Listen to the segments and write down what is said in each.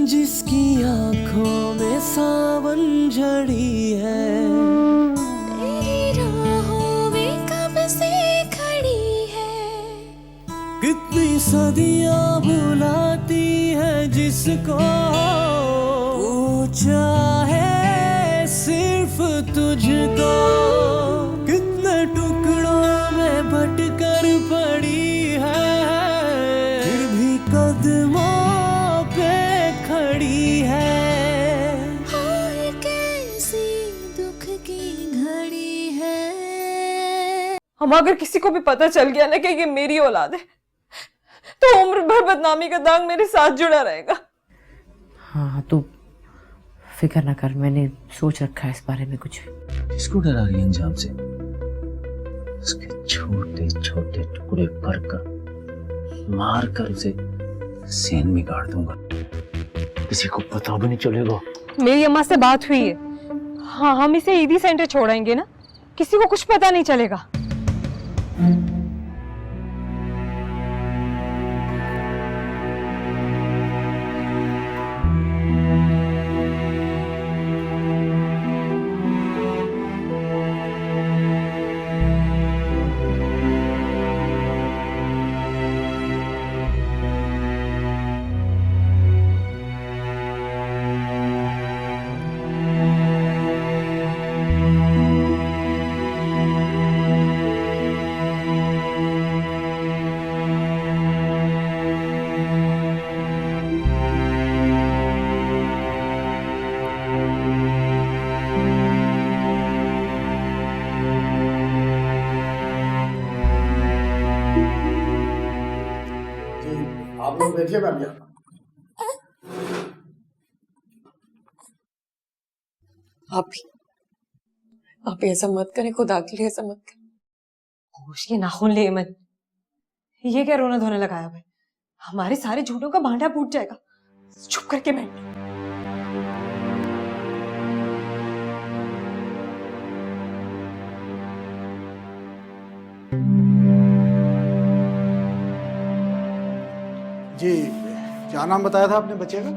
जिसकी आंखों में सावन झड़ी है, तेरी राहों में कब से खड़ी है। कितनी सदियां बुलाती है जिसको, पूछा है सिर्फ तुझको। कितने टुकड़ों में बटकर पड़ी है, फिर भी कदमों पे खड़ी है। और कैसी दुख की घड़ी है। हम अगर किसी को भी पता चल गया ना कि ये मेरी औलाद है, तो उम्र भर बदनामी का दाग मेरे साथ जुड़ा रहेगा। हाँ तू फिक्र ना कर, मैंने सोच रखा है इस बारे में कुछ। किसको डरा रही है अंजाम से? उसके छोटे छोटे टुकड़े कर मार कर उसे सेन में गाड़ दूंगा, किसी को पता भी नहीं चलेगा। मेरी अम्मा से बात हुई है, हाँ हम इसे ईदी सेंटर छोड़ेंगे ना, किसी को कुछ पता नहीं चलेगा। आप लोग बैठिए, मैं अभी आता हूं। आप ऐसा मत करें, खुदा के लिए ऐसा मत करें। होश के नाखून ले मत। ये क्या रोना धोने लगाया भाई, हमारे सारे झूठों का भांडा फूट जाएगा। चुप करके बैठ। जी, क्या नाम बताया था आपने बच्चे का?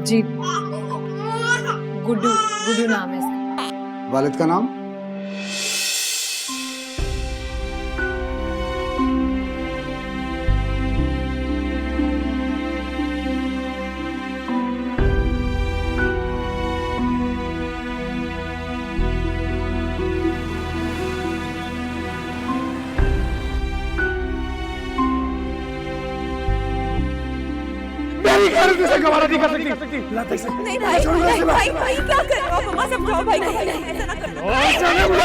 जी गुड्डू, गुड्डू नाम है इसका। वालिद का नाम? नहीं भाई, भाई क्या कर रहे हो आप? अम्मा समझाओ भाई को, ऐसा ना करो।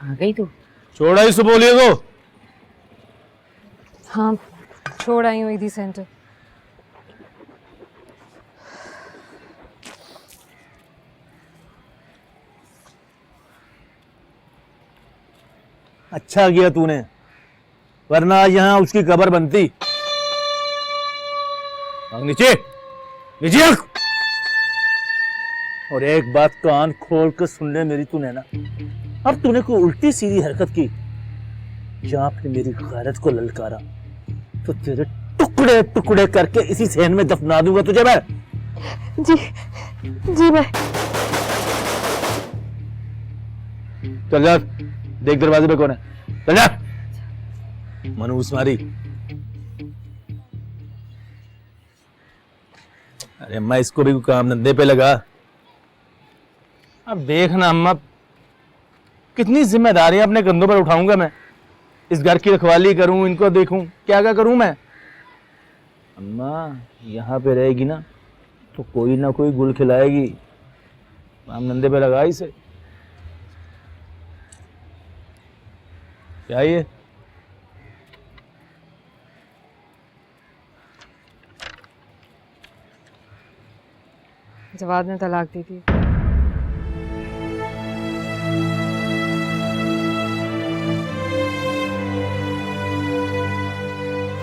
आ गई तू? छोड़ा इसे, बोलिए तो। हाँ छोड़ आई हूँ ईदी सेंटर। अच्छा किया तूने, वरना यहाँ उसकी कब्र बनती। नीचे नीचे रख। और एक बात कान खोल कर सुन ले मेरी, तूने ना अब तूने कोई उल्टी सीधी हरकत की या फिर मेरी गैरत को ललकारा तो तेरे टुकड़े टुकड़े करके इसी सहन में दफना दूंगा तुझे मैं। जी भाई। चल जा, देख दरवाजे पे कौन है, चल जा। मनूस मारी। अरे अम्मा, इसको भी काम धंधे पे लगा। अब देखना अम्मा, कितनी जिम्मेदारी अपने कंधों पर उठाऊंगा मैं। इस घर की रखवाली करूं, इनको देखूं, क्या क्या करूं मैं। अम्मा यहाँ पे रहेगी ना तो कोई ना कोई गुल खिलाएगी। नाम नंदे पे लगा इसे। क्या ये? जवाब ने तलाक दी थी।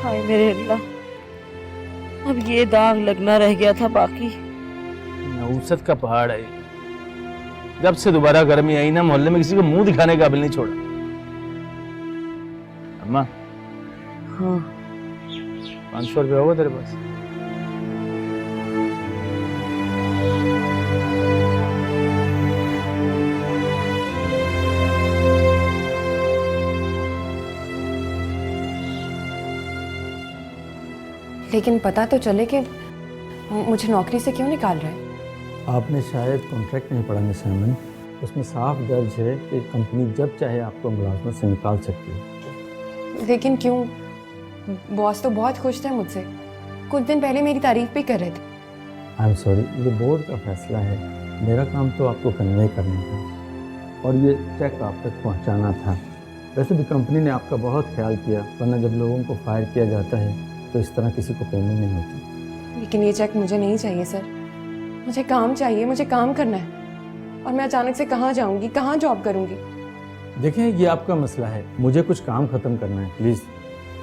हाय मेरे अल्लाह, अब ये दाग लगना रह गया था बाकी। नौसत का पहाड़ है। जब से दोबारा गर्मी आई ना, मोहल्ले में किसी को मुंह दिखाने का काबिल नहीं छोड़ा। अम्मा, हाँ 500 रुपये होगा तेरे पास? लेकिन पता तो चले कि मुझे नौकरी से क्यों निकाल रहे हैं। आपने शायद कॉन्ट्रैक्ट नहीं पढ़ा मिस हेमन। उसमें साफ दर्ज है कि कंपनी जब चाहे आपको मुलाजमत से निकाल सकती है। लेकिन क्यों? बॉस तो बहुत खुश थे मुझसे, कुछ दिन पहले मेरी तारीफ भी कर रहे थे। आई एम सॉरी, ये बोर्ड का फैसला है। मेरा काम तो आपको कन्वे करना था और ये चेक आप तक पहुंचाना था। वैसे भी कंपनी ने आपका बहुत ख्याल किया, वरना जब लोगों को फायर किया जाता है तो इस तरह किसी को पेमेंट नहीं होती। लेकिन ये चेक मुझे नहीं चाहिए सर, मुझे काम चाहिए, मुझे काम करना है। और मैं अचानक से कहाँ जाऊंगी, कहाँ जॉब करूंगी? देखें, ये आपका मसला है, मुझे कुछ काम खत्म करना है, प्लीज़।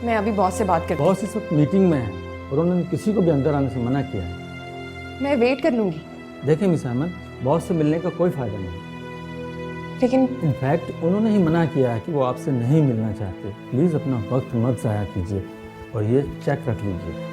मैं अभी बॉस से बात करती हूँ। बॉस इस वक्त मीटिंग में है और उन्होंने किसी को भी अंदर आने से मना किया है। मैं वेट कर लूंगी। देखें मिस अहमद, बॉस से मिलने का कोई फ़ायदा नहीं। लेकिन इनफैक्ट उन्होंने ही मना किया है कि वो आपसे नहीं मिलना चाहते। प्लीज़ अपना वक्त मत ज़ाया कीजिए और ये चेक रख लीजिए।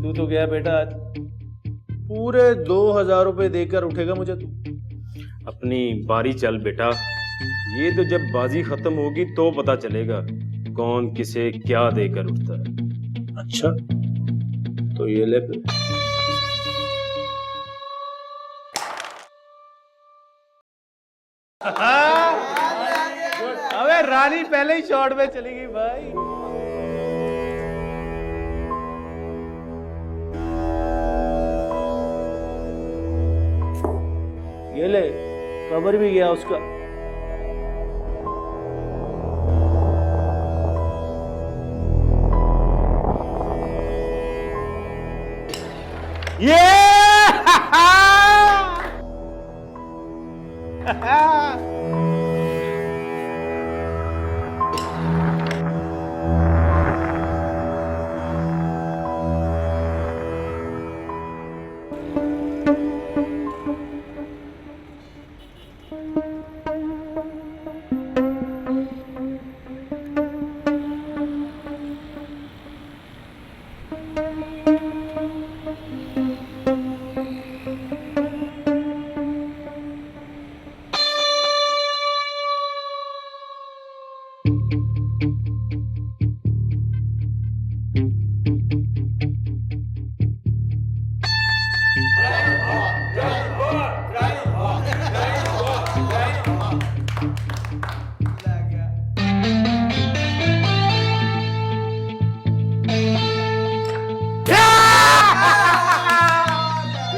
तू तो गया बेटा, आज पूरे 2000 रुपए देकर उठेगा मुझे तू। अपनी बारी चल बेटा, ये तो जब बाजी खत्म होगी तो पता चलेगा कौन किसे क्या देकर उठता है। अच्छा, तो ये ले फिर। अबे रानी पहले ही शॉट में चली गई भाई। ये ले, कवर भी गया उसका। ये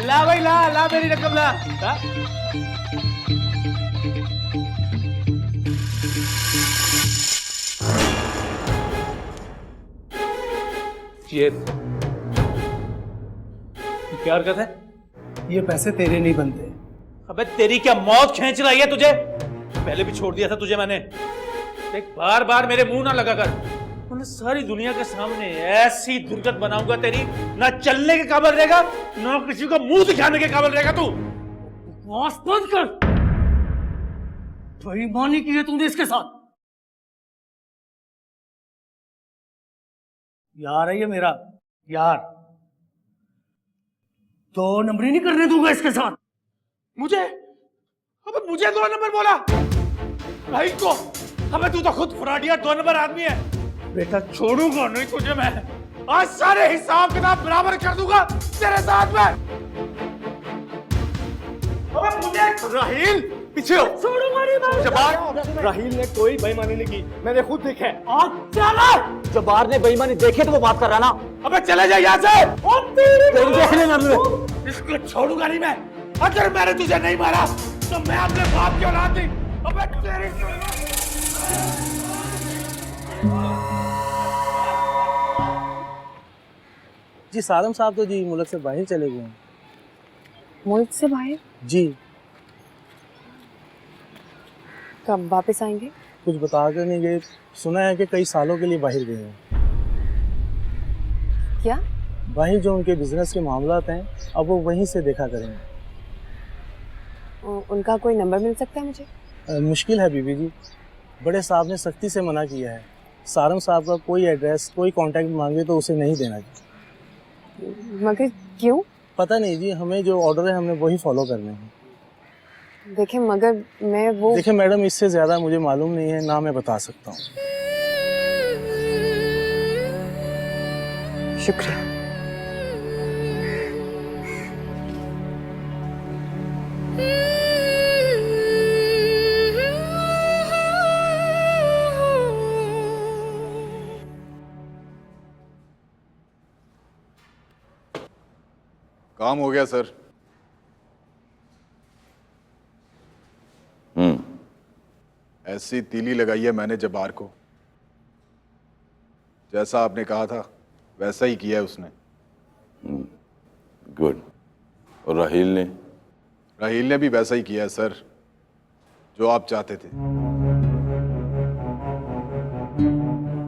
ला भाई, ला ला मेरी रकम ला। हाँ? ये क्या हरकत है? ये पैसे तेरे नहीं बनते। अबे तेरी क्या मौत खींच रही है तुझे? पहले भी छोड़ दिया था तुझे मैंने। देख, बार बार मेरे मुंह ना लगा कर, वरना सारी दुनिया के सामने ऐसी दुर्गत बनाऊंगा तेरी, ना चलने के काबिल रहेगा ना किसी को मुंह दिखाने के काबिल रहेगा तू। बॉस बंद कर। बेईमानी की है तुमने इसके साथ। यार है ये मेरा यार। दो नंबरी नहीं करने दूंगा इसके साथ। मुझे अबे मुझे 2 नंबर बोला भाई को। अबे तू तो खुद फ्रॉडिया 2 नंबर आदमी है। बेटा छोड़ूंगा नहीं तुझे मैं। आज सारे हिसाब किताब बराबर कर दूंगा तेरे साथ में। अबे मुझे राहील पीछे हो। छोड़ूंगा नहीं मैं। जबार राहील ने कोई बेईमानी नहीं की, मैंने खुद देखा है। आज चला। जबार ने बेईमानी देखे तो वो बात कर रहा ना। अबे चले जा यहाँ से। तेरी देखने ना मैं। इसको छोड़ूंगा नहीं मैं। अगर मैंने तुझे नहीं मारा तो मैं अपने बाप की औलाद नहीं। अबे तेरी जी सारम साहब तो जी मुल्क से बाहर चले गए हैं। मुल्क से बाहर? जी। कब वापस आएंगे? कुछ बता कर नहीं गए। सुना है कि कई सालों के लिए बाहर गए हैं। क्या? बाहर जो उनके बिजनेस के मामलात हैं अब वो वहीं से देखा करेंगे। उनका कोई नंबर मिल सकता है मुझे? मुश्किल है बीबी जी। बड़े साहब ने सख्ती से मना किया है। सारम साहब का कोई एड्रेस कोई कांटेक्ट मांगे तो उसे नहीं देना चाहिए। मगर क्यों? पता नहीं जी, हमें जो ऑर्डर है हमने वही फॉलो करने हैं। देखें मगर मैं वो देखिए मैडम, इससे ज़्यादा मुझे मालूम नहीं है, ना मैं बता सकता हूँ। शुक्रिया। काम हो गया सर। ऐसी तीली लगाई है मैंने जबार को, जैसा आपने कहा था वैसा ही किया है उसने। गुड। और राहील ने? राहील ने भी वैसा ही किया है सर, जो आप चाहते थे।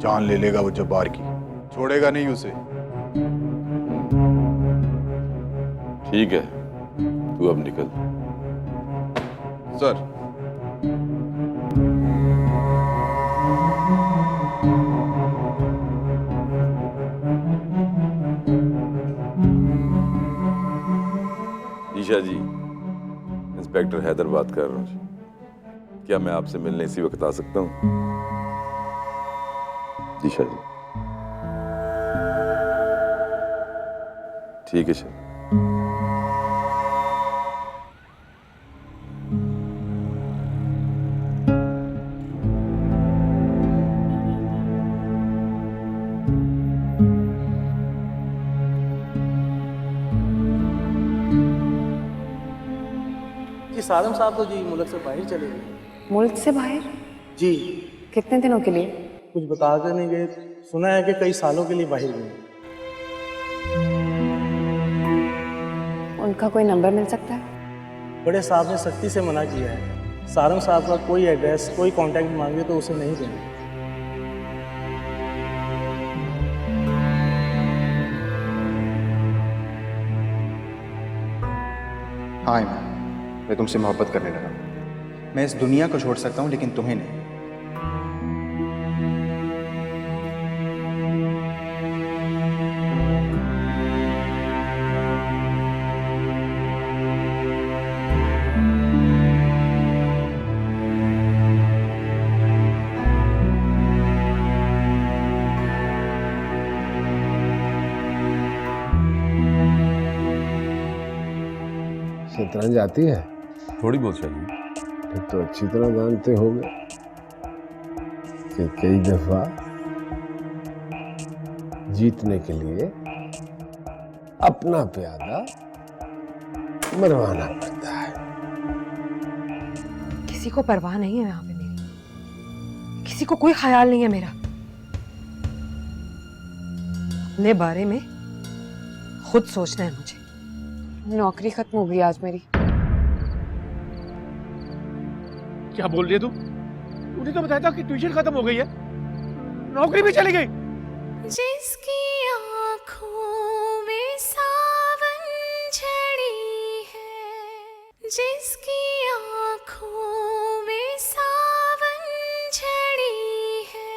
जान ले लेगा वो जबार की, छोड़ेगा नहीं उसे। ठीक है, तू अब निकल। सर ईशा जी, इंस्पेक्टर हैदर बात कर रहा हूँ। क्या मैं आपसे मिलने इसी वक्त आ सकता हूँ? ईशा जी ठीक है सर। जी सारम साहब तो जी मुल्क से बाहर चले गए। मुल्क से बाहर? जी। कितने दिनों के लिए? कुछ बता कर नहीं गए। सुना है कि कई सालों के लिए बाहर गए। उनका कोई नंबर मिल सकता है? बड़े साहब ने सख्ती से मना किया है। सारम साहब का कोई एड्रेस कोई कांटेक्ट मांगे तो उसे नहीं देना। हाय मैं तुमसे मोहब्बत करने लगा। मैं इस दुनिया को छोड़ सकता हूँ लेकिन तुम्हें नहीं। शतरंज आती है? थोड़ी बहुत चाहिए। तो अच्छी तरह जानते होंगे कि कई दफा जीतने के लिए अपना प्यादा मरवाना पड़ता है। किसी को परवाह नहीं है यहाँ पे मेरी, किसी को कोई ख्याल नहीं है मेरा। अपने बारे में खुद सोचना है मुझे। नौकरी खत्म हो गई आज मेरी। क्या बोल रही है तू? तूने तो बताया था कि ट्यूशन खत्म हो गई है, नौकरी भी चली गई। जिसकी आँखों में सावन झड़ी है, जिसकी आँखों में सावन झड़ी है।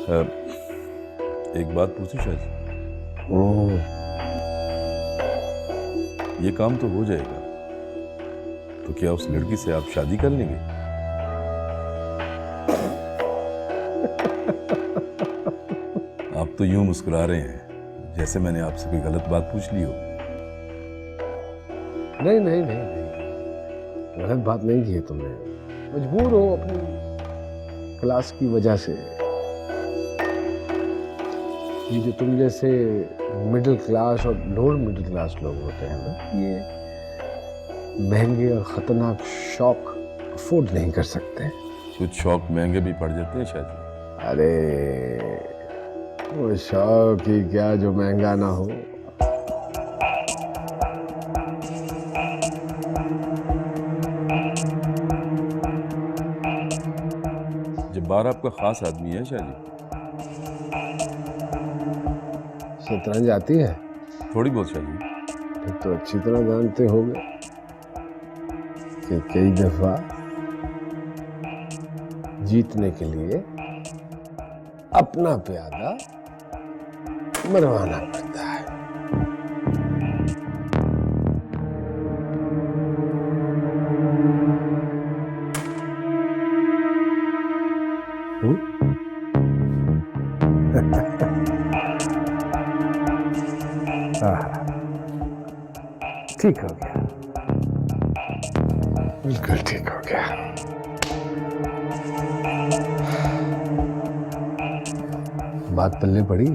एक बात पूछूं शाह जी? ये काम तो हो जाएगा, तो क्या उस लड़की से आप शादी कर लेंगे? आप तो यूं मुस्कुरा रहे हैं जैसे मैंने आपसे कोई गलत बात पूछ ली हो। नहीं नहीं नहीं नहीं, गलत बात नहीं की है तुमने। मजबूर हो अपनी क्लास की वजह से। ये जो तुम जैसे मिडिल क्लास और लोअर मिडिल क्लास लोग होते हैं ना, ये महंगे और खतरनाक शौक अफोर्ड नहीं कर सकते। कुछ शौक महंगे भी पड़ जाते हैं शायद। अरे वो शौक ही क्या जो महंगा ना हो। जब्बार आपका खास आदमी है शाह जी। शतरंज आती है? थोड़ी बहुत शाह जी। फिर तो अच्छी तरह जानते होंगे कि कई दफा जीतने के लिए अपना प्यादा मरवाना पड़ता है। ठीक हो गया, बिल्कुल ठीक हो गया। बात पल्ले पड़ी?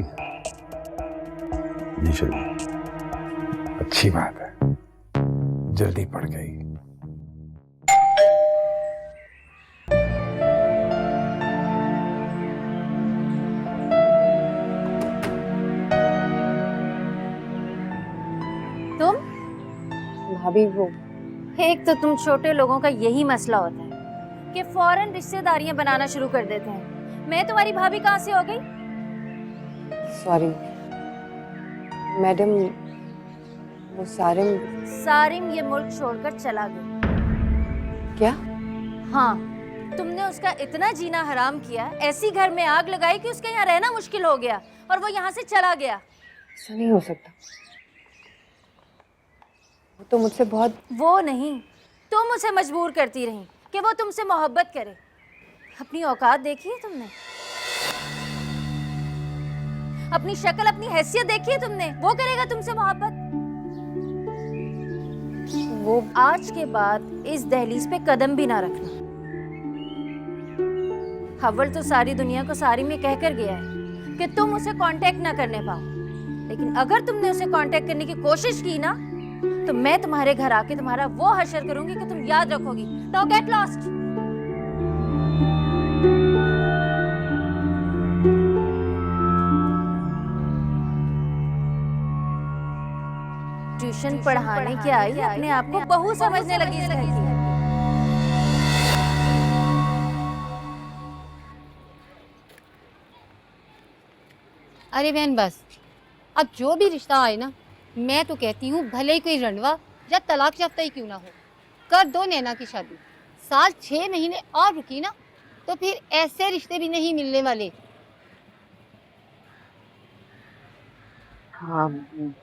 जी शाह जी। अच्छी बात है, जल्दी पड़ गई। भाभी वो एक तो तुम छोटे लोगों का यही मसला होता है कि फौरन रिश्तेदारियां बनाना शुरू कर देते हैं। मैं तुम्हारी भाभी कहाँ से हो गई? सॉरी मैडम, वो सारिम ये मुल्क छोड़कर चला गया। क्या? हाँ, तुमने उसका इतना जीना हराम किया, ऐसी घर में आग लगाई कि उसके यहाँ रहना मुश्किल हो गया और वो यहाँ से चला गया। ऐसा नहीं हो सकता। वो तो मुझसे बहुत। वो नहीं, तुम उसे मजबूर करती रही कि वो तुमसे मोहब्बत करे। अपनी औकात देखी है तुमने? अपनी शक्ल, अपनी हैसियत देखी है तुमने? वो करेगा तुमसे मोहब्बत? वो आज के बाद इस दहलीज पे कदम भी ना रखना। हवल तो सारी दुनिया को सारी में कहकर गया है कि तुम उसे कांटेक्ट ना करने पाओ, लेकिन अगर तुमने उसे कांटेक्ट करने की कोशिश की ना, तो मैं तुम्हारे घर आके तुम्हारा वो हशर करूंगी कि तुम याद रखोगी। Now get lost. ट्यूशन पढ़ाने के आई अपने आप को बहू समझने लगी इस घर की। अरे बहन बस, अब जो भी रिश्ता आए ना, मैं तो कहती हूँ भले ही कोई रंडवा या तलाक याफ्ता ही क्यों ना हो, कर दो नैना की शादी। साल 6 महीने और रुकी ना, तो फिर ऐसे रिश्ते भी नहीं मिलने वाले। हाँ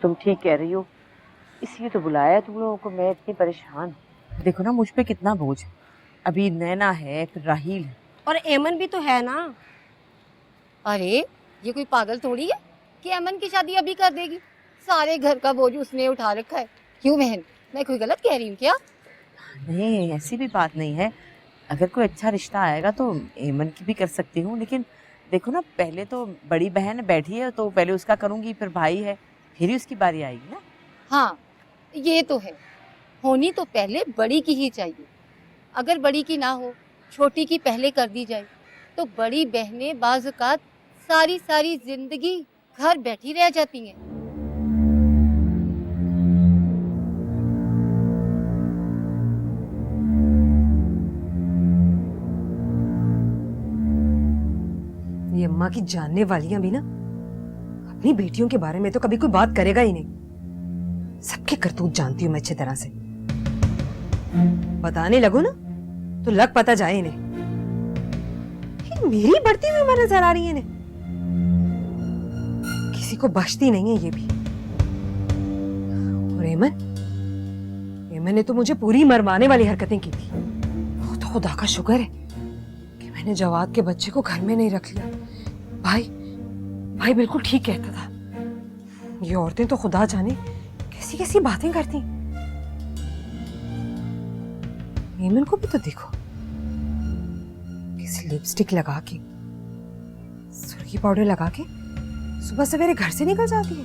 तुम ठीक कह रही हो, इसलिए तो बुलाया तुम लोगों को। मैं इतनी परेशान। देखो ना मुझ पे कितना बोझ है। अभी नैना है, फिर राहील है, और एमन भी तो है ना। अरे ये कोई पागल थोड़ी है कि एमन की शादी अभी कर देगी। सारे घर का बोझ उसने उठा रखा है। क्यों बहन, मैं कोई गलत कह रही हूँ क्या? नहीं ऐसी भी बात नहीं है। अगर कोई अच्छा रिश्ता आएगा तो एमन की भी कर सकती हूँ, लेकिन देखो ना पहले तो बड़ी बहन बैठी है तो पहले उसका करूँगी, फिर भाई है, फिर ही उसकी बारी आएगी ना। हाँ ये तो है, होनी तो पहले बड़ी की ही चाहिए। अगर बड़ी की ना हो, छोटी की पहले कर दी जाए, तो बड़ी बहनें बाज़ औक़ात सारी सारी जिंदगी घर बैठी रह जाती हैं। ये अम्मा की जानने वालियां भी ना अपनी बेटियों के बारे में तो कभी कोई बात करेगा ही नहीं। सबके करतूत जानती हूँ मैं अच्छी तरह से। बताने लगो ना तो लग पता जाए इन्हें। मेरी बढ़ती हुई उम्र नजर आ रही है इन्हें। किसी को बख्शती नहीं है ये भी। और एमन ने तो मुझे पूरी मरवाने वाली हरकतें की थी। वो तो खुदा का शुक्र है कि मैंने जवाद के बच्चे को घर में नहीं रख लिया। भाई बिल्कुल ठीक कहता था। ये औरतें तो खुदा जाने कैसी कैसी बातें करती। एमन को भी तो देखो, किसी लिपस्टिक लगा के, सुर्खी पाउडर लगा के सुबह सवेरे घर से निकल जाती है।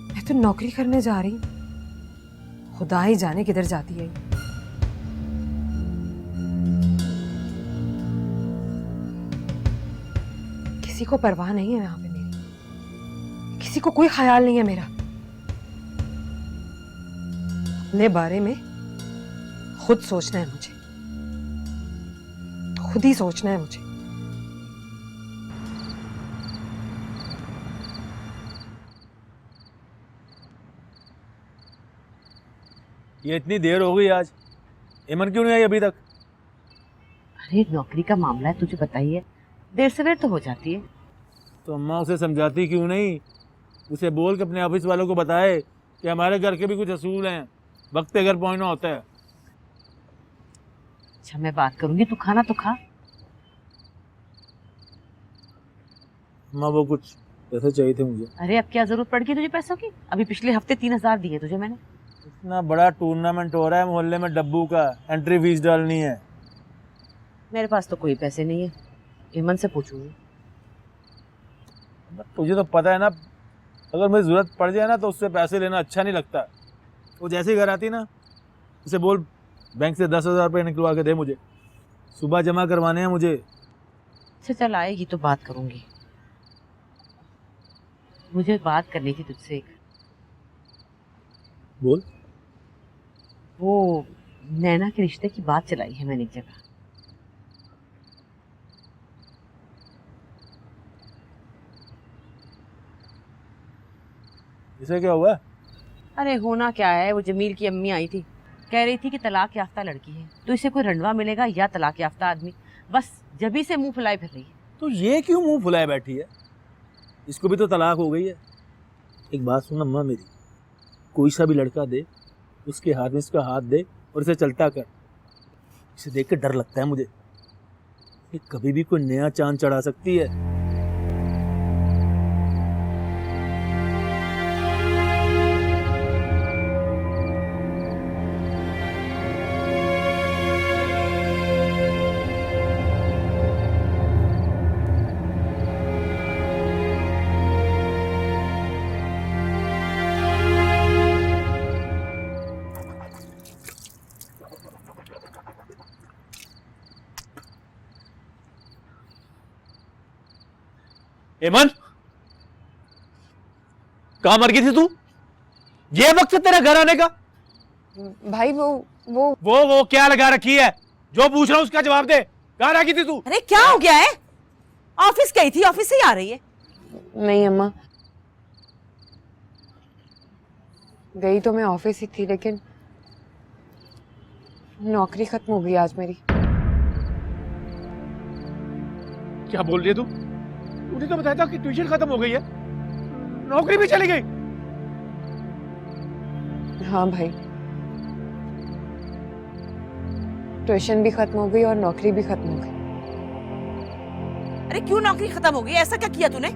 मैं तो नौकरी करने जा रही हूँ, खुदा ही जाने किधर जाती है। किसी को परवाह नहीं है यहाँ पे मेरी, किसी को कोई ख्याल नहीं है मेरा। अपने बारे में खुद सोचना है मुझे, खुद ही सोचना है मुझे। ये इतनी देर हो गई आज, एमन क्यों नहीं आई अभी तक? अरे नौकरी का मामला है, तुझे बताइए, देर सवेर तो हो जाती है। तो अम्मा उसे समझाती क्यों नहीं? उसे बोल के अपने ऑफिस वालों को बताए कि हमारे घर के भी कुछ असूल हैं, वक्त पे घर पहुंचना होता है। अच्छा मैं बात करूंगी, तू खाना तो खा। अम्मा वो कुछ पैसे चाहिए थे मुझे। अरे अब क्या जरूरत पड़ गई तुझे पैसों की? अभी पिछले हफ्ते 3000 दिए तुझे मैंने। इतना बड़ा टूर्नामेंट हो रहा है मोहल्ले में, डब्बू का एंट्री फीस डालनी है। मेरे पास तो कोई पैसे नहीं है, एमन से पूछूंगी। तुझे तो पता है ना, अगर मुझे जरूरत पड़ जाए ना तो उससे पैसे लेना अच्छा नहीं लगता। वो जैसे ही घर आती ना, उसे बोल बैंक से 10,000 रुपये निकलवा के दे मुझे, सुबह जमा करवाने हैं मुझे। अच्छा चल आएगी तो बात करूंगी। मुझे बात करनी थी तुझसे एक। बोल। वो नैना के रिश्ते की बात चलाई है मैंने एक जगह। इसे क्या हुआ? अरे होना क्या है, वो जमील की अम्मी आई थी, कह रही थी कि तलाक याफ्ता लड़की है तो इसे कोई रंडवा मिलेगा या तलाक याफ्ता आदमी। बस जबी से मुंह फुलाए फिर रही है। तो ये क्यों मुंह फुलाए बैठी है? इसको भी तो तलाक हो गई है। एक बात सुन अम्मा मेरी, कोई सा भी लड़का दे, उसके हाथ में इसका हाथ दे और इसे चलता कर। इसे देख के डर लगता है मुझे, ये कभी भी कोई नया चांद चढ़ा सकती है। एमन, कहाँ मर गई थी तू? ये वक्त है तेरा घर आने का? भाई वो क्या लगा रखी है? जो पूछ रहा हूं उसका जवाब दे। कहाँ रह गई थी तू? अरे क्या हो गया है? ऑफिस गई थी, ऑफिस से ही आ रही है। नहीं अम्मा, गई तो मैं ऑफिस ही थी, लेकिन नौकरी खत्म हो गई आज मेरी। क्या बोल रही है तू? तूने तो बताया था कि ट्यूशन खत्म हो गई है, नौकरी भी चली गई। हाँ भाई, ट्यूशन भी खत्म हो गई और नौकरी भी खत्म हो गई। अरे क्यों नौकरी खत्म हो गई? ऐसा क्या किया तूने?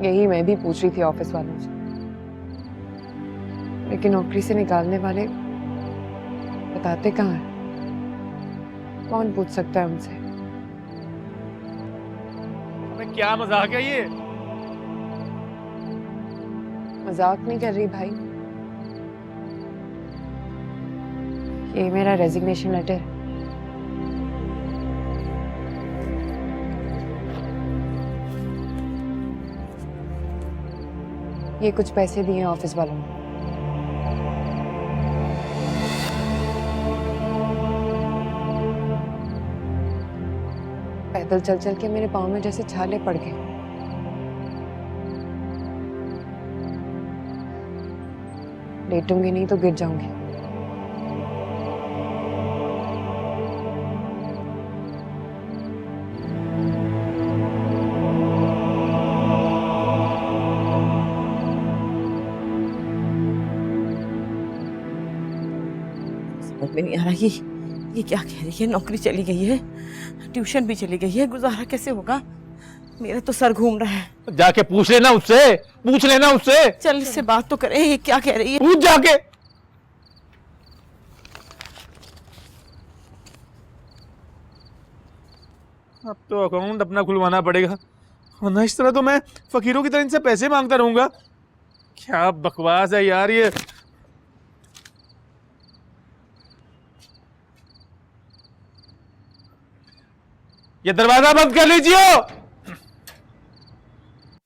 यही मैं भी पूछ रही थी ऑफिस वालों से, लेकिन नौकरी से निकालने वाले बताते कहाँ हैं? कौन पूछ सकता है उनसे? क्या मजाक है ये? मजाक नहीं कर रही भाई, ये मेरा रेजिग्नेशन लेटर है। ये कुछ पैसे दिए ऑफिस वालों ने। पैदल चल चल के मेरे पाँव में जैसे छाले पड़ गए। लेटूंगी नहीं तो गिर जाऊंगी। में नहीं आ रहा, ये क्या कह रही है? नौकरी चली गई है, ट्यूशन भी चली गई है, गुजारा कैसे होगा? मेरा तो सर घूम रहा है। जाके पूछ लेना उससे, पूछ लेना उससे। चल इससे बात तो करें, ये क्या कह रही है? पूछ जाके। अब तो अकाउंट अपना खुलवाना पड़ेगा, वरना इस तरह तो मैं फकीरों की तरह इनसे पैसे मांगता रहूंगा। क्या बकवास है यार ये। दरवाजा बंद कर लीजिए।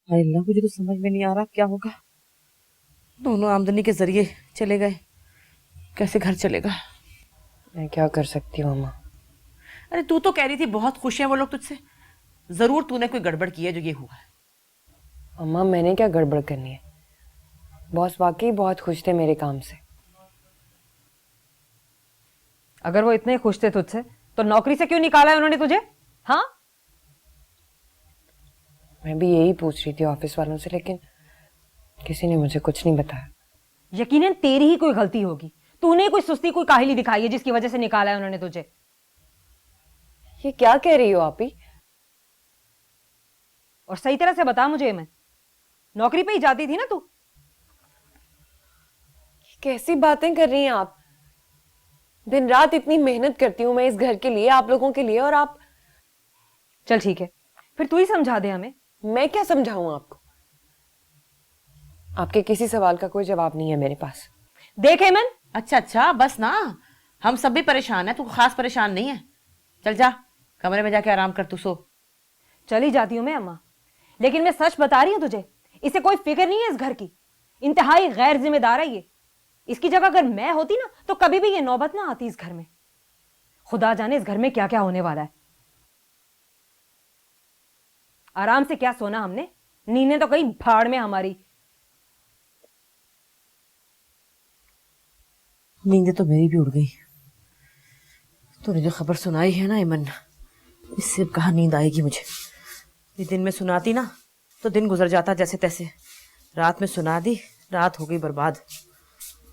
अल्लाह, मुझे तो समझ में नहीं आ रहा क्या होगा। दोनों आमदनी के जरिए चले गए, कैसे घर चलेगा? मैं क्या कर सकती हूँ अम्मा? अरे तू तो कह रही थी बहुत खुश हैं वो लोग तुझसे, जरूर तूने कोई गड़बड़ की है जो ये हुआ है। अम्मा मैंने क्या गड़बड़ करनी है? बॉस वाकई बहुत खुश थे मेरे काम से। अगर वो इतने खुश थे तुझसे तो नौकरी से क्यों निकाला है उन्होंने तुझे? हाँ, मैं भी यही पूछ रही थी ऑफिस वालों से, लेकिन किसी ने मुझे कुछ नहीं बताया। यकीनन तेरी ही कोई गलती होगी, तूने कोई सुस्ती कोई काहिली दिखाई है जिसकी वजह से निकाला है उन्होंने तुझे। ये क्या कह रही हो आप ही? और सही तरह से बता मुझे, मैं नौकरी पे ही जाती थी ना तू। कैसी बातें कर रही हैं आप? दिन रात इतनी मेहनत करती हूं मैं इस घर के लिए, आप लोगों के लिए, और आप। चल ठीक है, फिर तू ही समझा दे हमें। मैं क्या समझाऊं आपको? आपके किसी सवाल का कोई जवाब नहीं है मेरे पास। देख हेमन, अच्छा बस ना, हम सब भी परेशान है, तू खास परेशान नहीं है। चल जा कमरे में जाके आराम कर, तू सो। चली जाती हूं मैं अम्मा, लेकिन मैं सच बता रही हूं तुझे, इसे कोई फिक्र नहीं है इस घर की। इंतहाई गैर जिम्मेदार है ये। इसकी जगह अगर मैं होती ना तो कभी भी ये नौबत ना आती इस घर में। खुदा जाने इस घर में क्या क्या होने वाला है। आराम से क्या सोना हमने, नींदें तो कहीं भाड़ में हमारी। नींदें तो मेरी भी उड़ गई। तूने जो खबर सुनाई है ना ऐमन, इससे अब कहाँ नींद आएगी मुझे। ये दिन में सुनाती ना तो दिन गुजर जाता जैसे तैसे, रात में सुना दी, रात हो गई बर्बाद।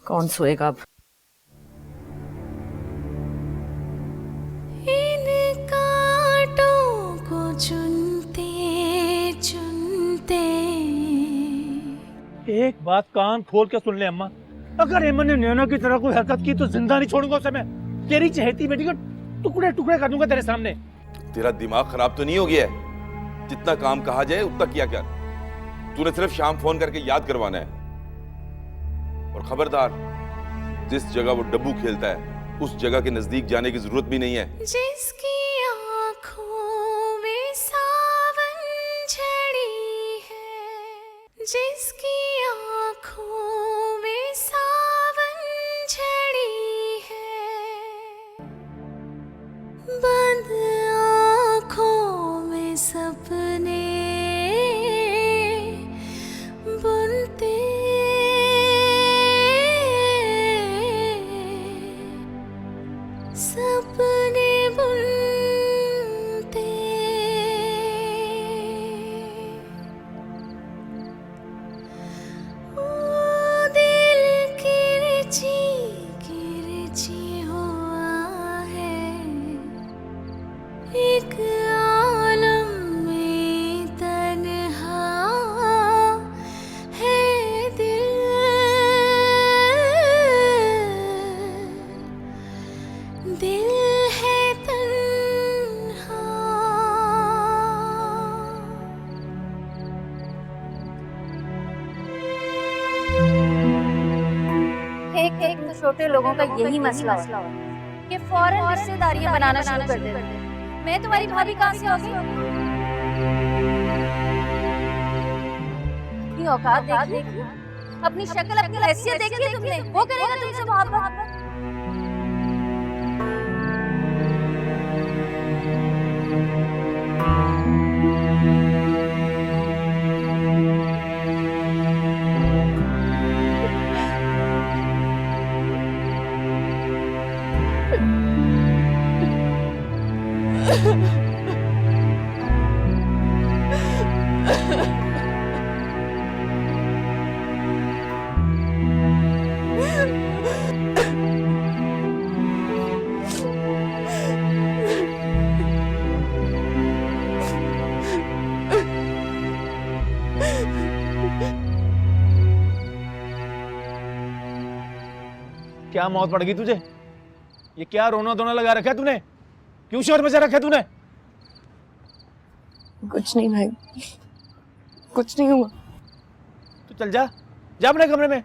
कौन सोएगा अब? इन कांटों को चुनते चुनते। एक बात कान खोल के सुन ले अम्मा, अगर हेमन ने नैना की तरह कोई हरकत की तो जिंदा नहीं छोड़ूंगा उसे मैं। तेरी चहेती बेटी को टुकड़े टुकड़े कर दूंगा तेरे सामने। तेरा दिमाग खराब तो नहीं हो गया है? जितना काम कहा जाए उतना किया कर। तूने सिर्फ शाम फोन करके याद करवाना है। और खबरदार, जिस जगह वो डब्बू खेलता है उस जगह के नजदीक जाने की जरूरत भी नहीं है। जिसकी आंखों में सावन झड़ी है, जिसकी आंखों में सावन झड़ी है, बंद आंखों में सपने बुनते सपने बुनते। ओ दिल किरची किरची हुआ है, एक आलम में तन्हा है दिल, दिल है तन्हा। एक तो छोटे लोगों का यही मसला होता है कि फौरन रिश्तेदारियां बनाना शुरू कर देते हैं। मैं तुम्हारी भाभी कहाँ से होगी? अपनी औकात देखी, अपनी शक्ल अपनी हैसियत देखी है तुमने? वो करेगा तुमसे मोहब्बत? क्या मौत पड़ गई तुझे? ये क्या रोना धोना लगा रखा है तूने? क्यों शोर मचा रखा है तूने? कुछ नहीं भाई, कुछ नहीं हुआ। तो चल जा, जा अपने कमरे में।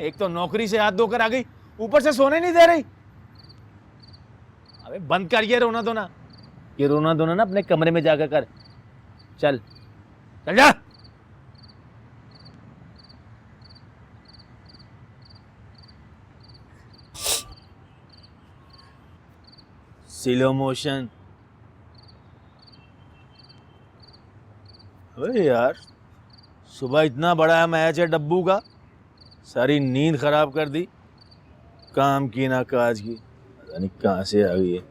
एक तो नौकरी से हाथ धोकर आ गई, ऊपर से सोने नहीं दे रही। अबे बंद कर ये रोना धोना। ये रोना धोना ना अपने कमरे में जाकर कर। चल चल जा। Slow motion. अरे यार, सुबह इतना बड़ा मैच है डब्बू का, सारी नींद खराब कर दी। काम की ना काज की, पता नहीं कहाँ से आ गई है।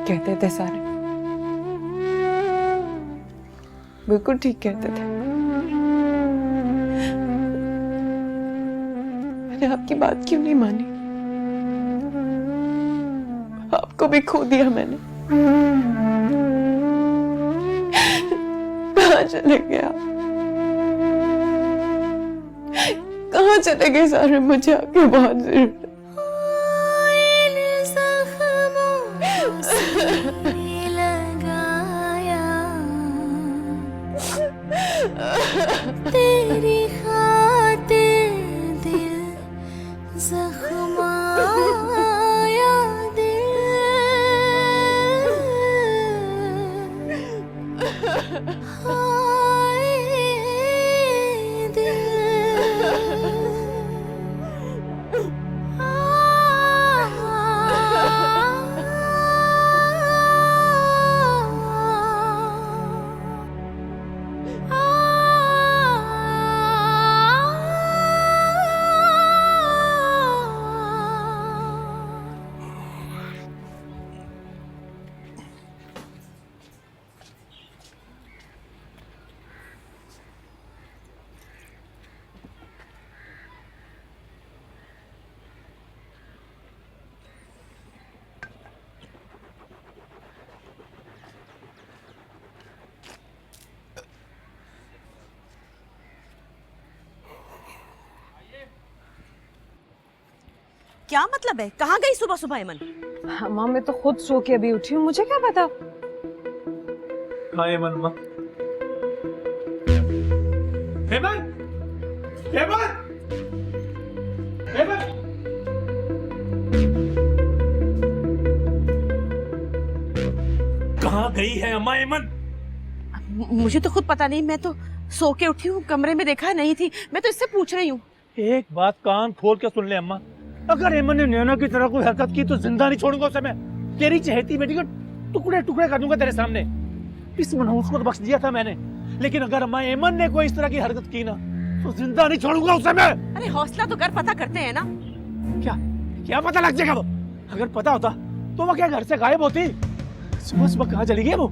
कहते थे सारे, बिल्कुल ठीक कहते थे। मैंने आपकी बात क्यों नहीं मानी? आपको भी खो दिया मैंने। कहाँ चले गए आप? कहाँ चले गए सारे? मुझे आपकी बहुत जरूरत। तेरी खातिर दिल जख्माया दिल, हाय दिल, क्या मतलब है? कहाँ गई सुबह सुबह एमन? हाँ माँ, मैं तो खुद सो के अभी उठी हूँ, मुझे क्या पता। हाँ एमन माँ। एमन, एमन, एमन। कहाँ गई है अम्मा एमन? मुझे तो खुद पता नहीं, मैं तो सो के उठी हूँ, कमरे में देखा नहीं थी, मैं तो इससे पूछ रही हूँ। एक बात कान खोल के सुन ले अम्मा, अगर एमन ने नैना की तरह कोई हरकत की तो जिंदा नहीं छोड़ूंगा उसे मैं। तेरी चहेती बेटी को टुकड़े टुकड़े कर दूंगा तेरे सामने। इस मनहूस को तो बख्श दिया था मैंने, लेकिन अगर अम्मा एमन ने कोई इस तरह की हरकत की ना तो जिंदा नहीं छोड़ूंगा उसे मैं। अरे हौसला तो कर, पता करते हैं ना। क्या क्या पता लग जाएगा? वो अगर पता होता तो वो क्या घर से गायब होती? सुबह सुबह कहाँ चली गई वो?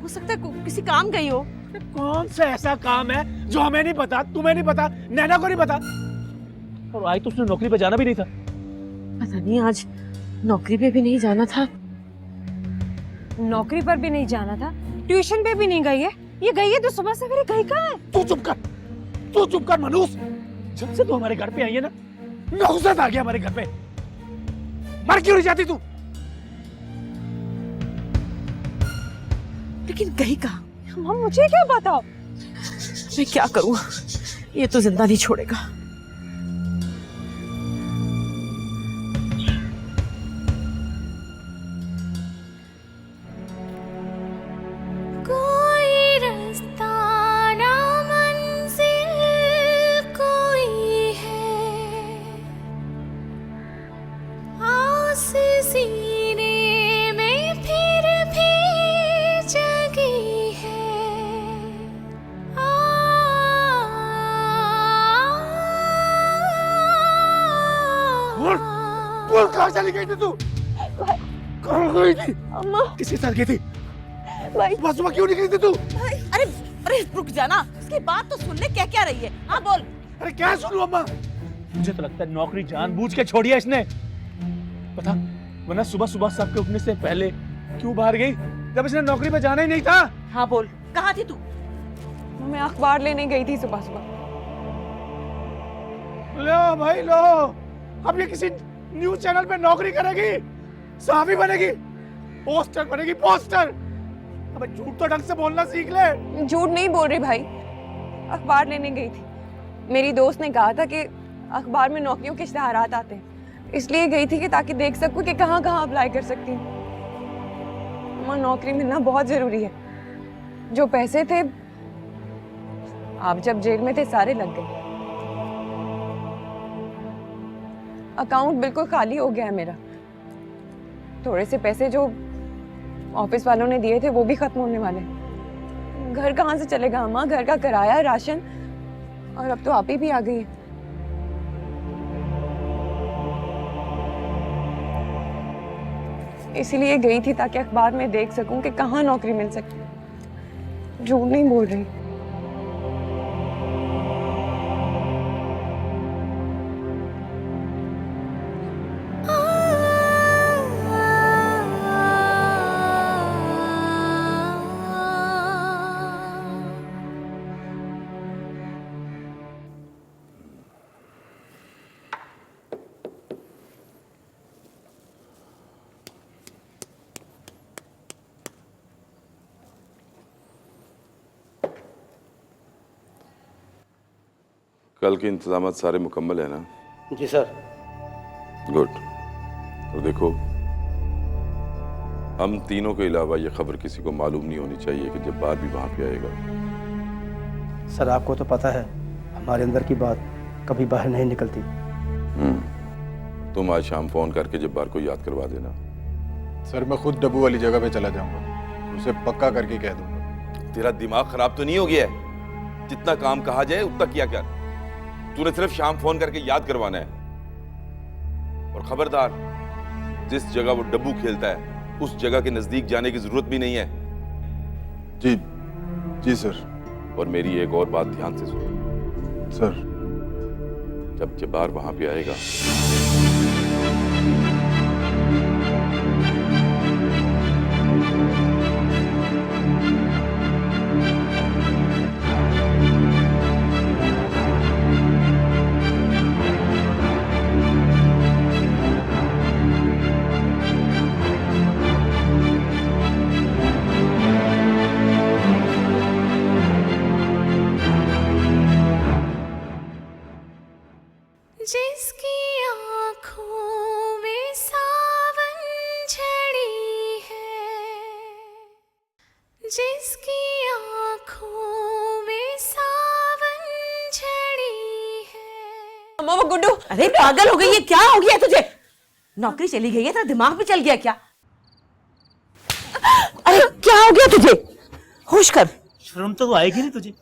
हो सकता है किसी काम गई हो। कौन सा ऐसा काम है जो हमें नहीं पता, तुम्हें नहीं पता, नैना को नहीं पता? और आज तो उसने नौकरी पे जाना भी नहीं था। पता नहीं आज नौकरी पे भी नहीं जाना था। नौकरी पर भी नहीं जाना था, ट्यूशन पे भी नहीं गई है। ये गई है तो सुबह से मेरी गई कहाँ है? तू चुप कर, तू चुप कर मनूस। जब से तू हमारे घर पे आई है ना, नौसत आ गया हमारे घर पे। मर क्यों नहीं जाती तू? लेकिन गई कहाँ? माँ मुझे क्या बताओ? मैं क्या करूँ, ये तो जिंदा नहीं छोड़ेगा। कोई रास्ता ना मंजिल कोई है, आस सीने में फिर भी जगी है। आ कहाँ चली गई थी तू? कहाँ गई थी? अम्मा किसके साथ गई थी? भाई सुबह क्यों निकली थी तू? अरे अरे रुक जाना, इसकी बात तो सुन ले, क्या क्या रही है। हाँ बोल। अरे क्या सुनूं अम्मा? मुझे तो लगता है नौकरी जानबूझ के छोड़ी है इसने। पता, वरना सुबह सुबह सबके उठने से पहले क्यों बाहर गई जब इसने नौकरी पे जाना ही नहीं था? हाँ बोल, कहाँ थी तू? मैं अखबार लेने गई थी सुबह सुबह। लो भाई लो, अब ये किसी न्यूज चैनल पे नौकरी करेगी, सहाफी बनेगी, पोस्टर बनेगी, पोस्टर। अबे झूठ तो ढंग से बोलना सीख ले। झूठ नहीं बोल रही भाई, अखबार लेने गई थी। मेरी दोस्त ने कहा था कि अखबार में नौकरियों के इश्तेहारात आते हैं, इसलिए गई थी कि ताकि देख सकूं कि कहाँ कहाँ अप्लाई कर सकती हूँ। अम्मा नौकरी मिलना बहुत जरूरी है। जो पैसे थे आप जब जेल में थे सारे लग गए। अकाउंट बिल्कुल खाली हो गया है मेरा। थोड़े से पैसे जो ऑफिस वालों ने दिए थे वो भी खत्म होने वाले हैं। घर कहाँ से चलेगा अम्मा? घर का किराया, राशन, और अब तो आप ही भी आ गई है। इसीलिए गई थी ताकि अखबार में देख सकूं कि कहाँ नौकरी मिल सकती। झूठ नहीं बोल रही। कल के इंतजाम सारे मुकम्मल है ना? जी सर। गुड। और देखो, हम तीनों के अलावा ये खबर किसी को मालूम नहीं होनी चाहिए कि जब बार भी वहां पे आएगा। सर आपको तो पता है हमारे अंदर की बात कभी बाहर नहीं निकलती। तुम आज शाम फोन करके जब बार को याद करवा देना। सर मैं खुद डब्बू वाली जगह पे चला जाऊंगा, उसे पक्का करके कह दूंगा। तेरा दिमाग खराब तो नहीं हो गया है? जितना काम कहा जाए उतना किया कर। तूने सिर्फ शाम फोन करके याद करवाना है। और खबरदार, जिस जगह वो डब्बू खेलता है उस जगह के नजदीक जाने की जरूरत भी नहीं है। जी जी सर। और मेरी एक और बात ध्यान से सुनो सर। जब जब्बार वहां पे आएगा जिसकी आँखों में सावन झड़ी है, जिसकी आँखों में सावन झड़ी है। अम्मा वो गुड्डू, अरे पागल हो गई है, क्या हो गया तुझे? नौकरी चली गई है, तेरा दिमाग भी चल गया क्या? अरे क्या हो गया तुझे? होश कर। शर्म तो आएगी नहीं तुझे?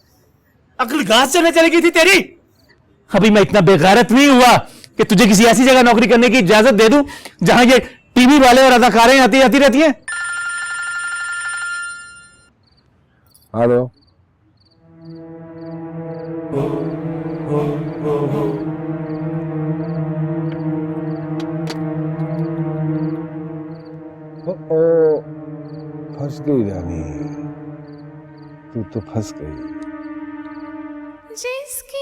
अकल घास चलने चलेगी थी तेरी। अभी मैं इतना बेगैरत नहीं हुआ कि तुझे किसी ऐसी जगह नौकरी करने की इजाजत दे दूं जहां ये टीवी वाले और अदाकारें आती जाती रहती हैं। हेलो। ओ फंस गई रानी, तू तो फंस गई। जिसकी